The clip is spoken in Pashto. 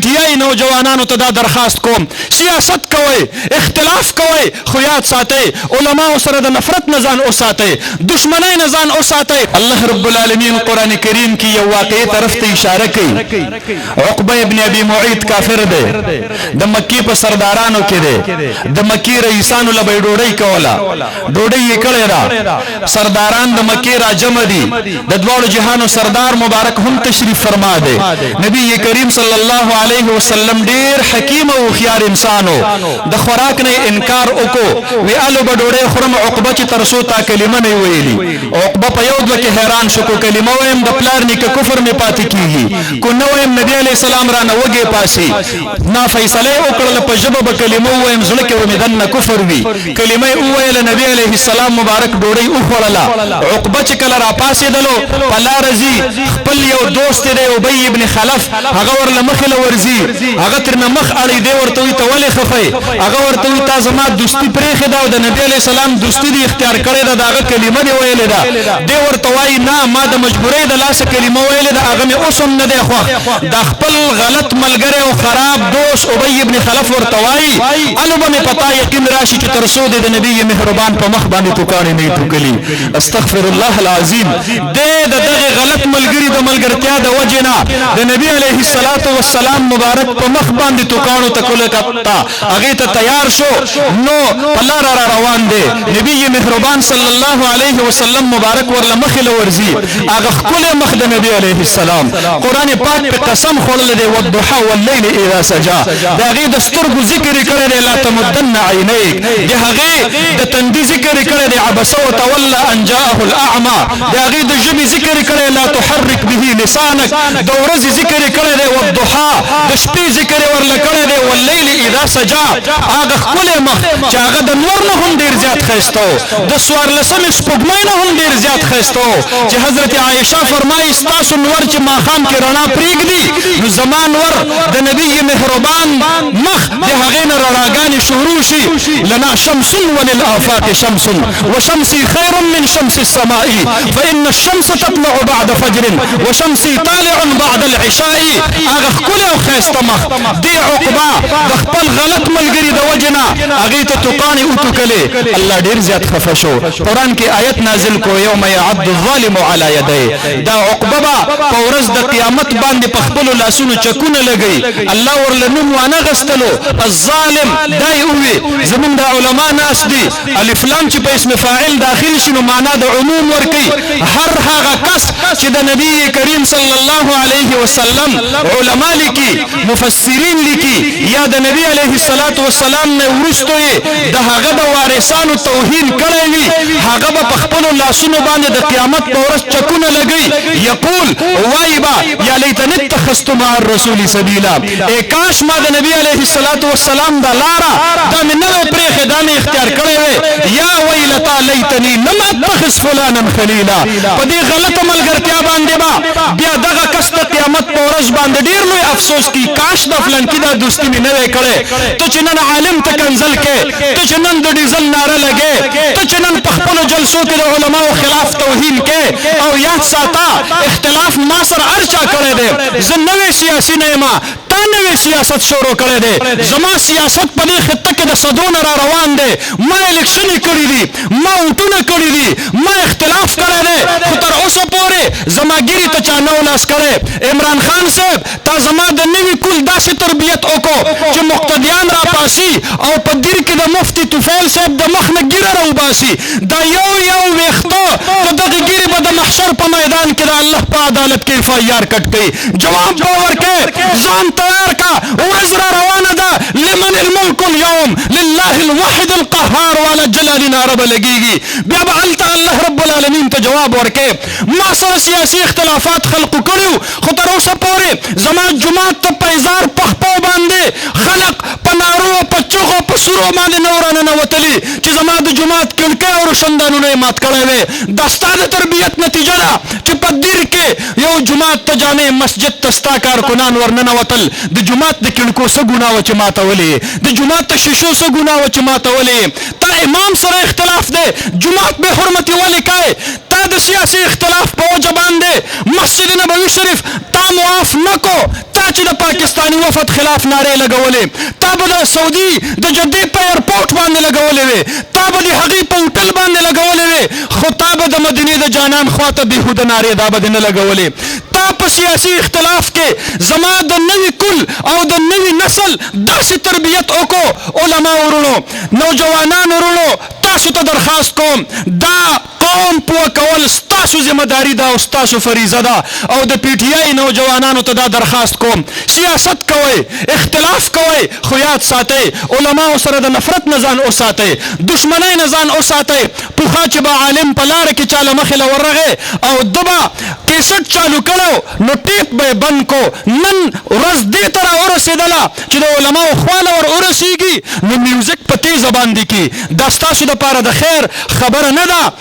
پی ټی آی نوجوانانو ته دا درخواست کوم، سیاست کوئ، اختلاف کوئ، خو یاد ساتئ علماو سره د نفرت نه ځان وساتئ، دشمنۍ نه ځان وساتئ. الله رب العالمین قرآن کریم کې یو واقعي طرف ته اشاره کوي. عقبه ابن ابي معيط کافر دی، د مکی په سردارانو کې دی، د مکی رئیسانو له به ډوډۍ کوله، ډوډۍ یې کړې ده. سرداران د مکی را جمع دي، د دواړو جهانو سردار مبارک هم تشریف فرما دی. نبی کریم صلی الله علیه وسلم ډیر حکیم او هوښیار انسانو، د خوراک نه انکار وکړو، وی الو به ډوډۍ خورم. عقبه چې تر څو تا کلمه نه ویلي، عقبه په یو دوه کې حیران شو، کو کلمه ویم د پلار نیکه کفر مې پاتې کیږي، کو نه ویم نبی علیه السلام را نه وږې پاسي. نا فیصله وکړله په ژبه به کلمه ویم، زړه کې به مې دننه کفر وي. کلمه یې وویله، نبی علیه السلام مبارک ډوډۍ وخوړله. عقبه چې کله را پاسېدلو په لاره ځي، خپل یو دوست دی ابی ابن خلف، هغه ورله مخې له ورځي، هغه ترنه مخ اړوي، دی ورته وایي ته ولې خفئ؟ هغه ورته وایي تا زما دوستي پرېښې ده او د نبي علیه السلام دوستي دې اختیار کړې ده، د هغه کلمه دې ویلې ده. دی ورته وایي نه، ما د مجبورۍ د لاسه کلمه ویلې ده، هغه مې اوس هم نه دی خوښ. د خپل غلط ملګری او خراب دوست ابی ابن خلف ورته وایي الو به مې پتا یقین راشي چې تر څو دې د نبي مهربان په مخ باندې ټوکاڼې نه ټوکلي. استغفر الله العظیم. دی د دغه غلط ملګري د ملګرتیا د وجې نه د نبی علیه السلام مبارک په مخ باندې ټوکاڼو تکله کتا، هغې ته تیار شو، نو په لاره را روان دی. نبی مهربان صلی الله علیه وسلم مبارک ورله مخې له ورځي، هغه ښکلی مخ د نبی علیه السلام. قرآن پاک په قسم خوړلی دی والضحى واللیل اذا سجا، د هغې د سترګو ذکر یې کړی دی لا تمدن عینیک، د هغې د تندي ذکر یې کړی دی عبس وتولى ان جاءه الاعمى، د هغې د ژبې ذکر یې کړی لا تحرک به لسانک، د ورځې ذکر یې کړی دی والضحى، د شپې ذکر یې ورله کړی دی واللیل اذا سجا. هغه ښکلی مخ چې هغه د نور نه هم ډېر زیات ښایسته و، د څوارلسمې سپوږمۍ نه هم ډېر زیات ښایسته و، چې حضرت عایشه فرمایي ستاسو نور چې ماښام کې رڼا پرېږدي، نو زما نور د نبي مهربان مخ د هغې نه رڼاګانې شروع شي. لنا شمس وللآفاق شمس وشمسي خير من شمس السماء فإن الشمس تطلع بعد فجر وشمسي طالع بعد العشاء. هغه ښکلی او ښایسته مخ دې عقبه د خپل غلط ملګري د وجې نه هغې ته ټوکاڼې وټوکلې. الله ډېر زیات خفه شو. قرآن کې آیت نازل کو یوم یعض الظالم علی یدیه، دا عقبه به په ورځ د قیامت باندې په خپلو لاسونو چکونه لګوي. الله ورله نوم وانه غستلو الظالم، دا یې ووي. زمونږ د علما ناست دي، الف لام چې په اسم فاعل داخل شي نو معنا د عموم ورکوي. هر هغه کس چې د نبي کریم صلی الله علیه وسلم علما لیکي، مفسرین لیکي، یا د نبی علیه السلام نه وروسته یې د هغه د وارثانو توهین کړی وي، هغه به په خپلو لاسونو باندې د قیامت په ورځ چکونه لګوي. یقول وایي به یا لیتنی اتخذت مع الرسول سبیلا، ای کاش ما د نبی علیه السلام دا لاره دا مې نه وی پرېښې، دا مې اختیار کړی وی. یا ویلتا لیتنی لم اتخذ فلانا خلیلا، په دې غلطه ملګرتیا باندې به بیا دغه کس د قیامت په ورځ باندې ډېر لوی افسوس کی، کاش د فلانکي دا دوستي مې نه وی کړی. ته چې نن عالم ته کنځل کې، ته چې نن د ډیزل ناره لګې، ته چې نن په خپلو جلسو کې د علماو خلاف توهین کې، او یاد ساته اختلاف ما سره هر چا کړی دی. زه نوی سیاسي نه یم، تا نوی سیاست شروع کړی دی. زما سیاست په دې خطه کې د صدرونه را روان دی. ما الیکشنې کړي دي، ما ووټونه کړي دي، ما اختلاف کړی دی، خو تر اوسه پورې زما ګیرې ته چا نه ولاس کړی. عمران خان صاحب تا زما د نوي کول داسې تربیت وکړو چې مقتدیان را پاسي او په دیر کې د مفتي طفیل صاحب د مخ نه ګیره راوباسي. دا یو ویښته د دغې ګیرې به د محشر په میدان کې د الله په عدالت کې FIR کټ کوي. جواب به ورکړې، ځان تیار کا، ورځ را روانه ده. لمن الملک اليوم لله الواحد القهار والا جلال ناره به لګېږي. بیا به هلته الله رب العالمین ته جواب ورکړې. ما سره سیاسي اختلافات خلقو کړي، خو تر اوسه پورې زما جومات ته په هزار پخپو باندې خلق په نارو په چغو په سورو باندې نه ورننوتلي چې زما د جومات کړکۍ او روشندانونه یې مات کړی وی. دا ستا د تربیت نتیجه ده چې په دیر کې یو جومات ته جامع مسجد ته ستا کارکنان ورننوتل. د جومات د کړکو څه ګناه وه چې ماتولې، د جومات د شیشو څه ګناه وه چې ماتولې. تا امام سره اختلاف دی، جومات بې حرمتي ولې کوې؟ تا دا د سیاسي اختلاف په وجه باندې مسجد نبوي شریف تا معاف نکو، تا چې د پاکستاني وفد خلاف نارې لګولې، تا به د سعودي د جدې په ایرپورټ باندې لګولې وې، تا به د هغې په هوټل باندې لګولې وې، خو تا به د مدینې د جانان خواته بېهوده نارې دا به دې نه لګولې. تا په سیاسي اختلاف کې زما د نوي کل او د نوي نسل داسې تربیت وکړو. علما ورونو، نوجوانان ورونو، تاسو ته درخواست کوم، دا قوم پوه کول ستاسو ذمہ داری ده او ستاسو فریضه ده، او د پی ټی آی نوجوانانو ته دا درخواست کوم، سیاست کوئ، اختلاف کوئ، خو یاد ساتئ علماو سره د نفرت نه ځان وساتئ، دشمنۍ نه ځان وساتئ. پخوا چې به عالم په لاره کې چاله مخې له ورغی او ده به کیسټ چالو کړو نو ټیپ به یې بند کو. نن ورځ دې ته راورسېدله چې د علماو خواله ور ورسېږي نو میوزیک په تیزه باندې کې. دا ستاسو دپاره د خیر خبره نه ده.